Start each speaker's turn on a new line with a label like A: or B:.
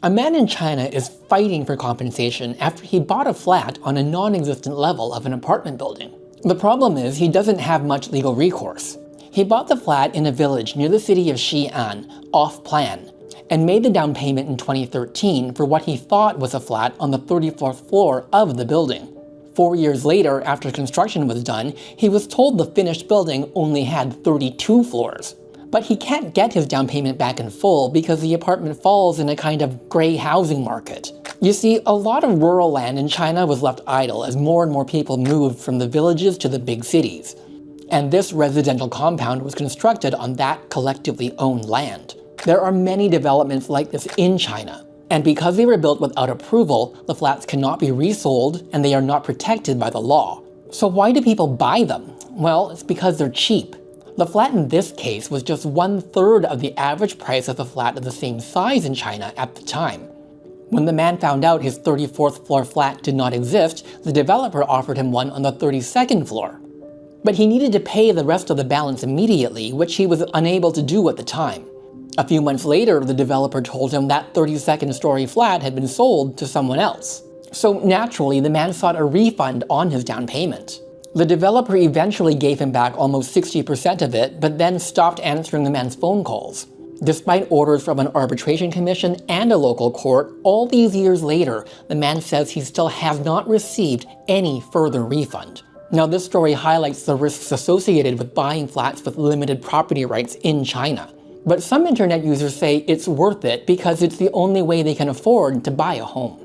A: A man in China is fighting for compensation after he bought a flat on a non-existent level of an apartment building. The problem is he doesn't have much legal recourse. He bought the flat in a village near the city of Xian, off-plan, and made the down payment in 2013 for what he thought was a flat on the 34th floor of the building. 4 years later, after construction was done, he was told the finished building only had 32 floors. But he can't get his down payment back in full because the apartment falls in a kind of gray housing market. You see, a lot of rural land in China was left idle as more and more people moved from the villages to the big cities. And this residential compound was constructed on that collectively owned land. There are many developments like this in China. And because they were built without approval, the flats cannot be resold and they are not protected by the law. So why do people buy them? Well, it's because they're cheap. The flat in this case was just 1/3 of the average price of a flat of the same size in China at the time. When the man found out his 34th floor flat did not exist, the developer offered him one on the 32nd floor. But he needed to pay the rest of the balance immediately, which he was unable to do at the time. A few months later, the developer told him that 32nd story flat had been sold to someone else. So naturally, the man sought a refund on his down payment. The developer eventually gave him back almost 60% of it, but then stopped answering the man's phone calls. Despite orders from an arbitration commission and a local court, all these years later, the man says he still has not received any further refund. Now, this story highlights the risks associated with buying flats with limited property rights in China. But some internet users say it's worth it because it's the only way they can afford to buy a home.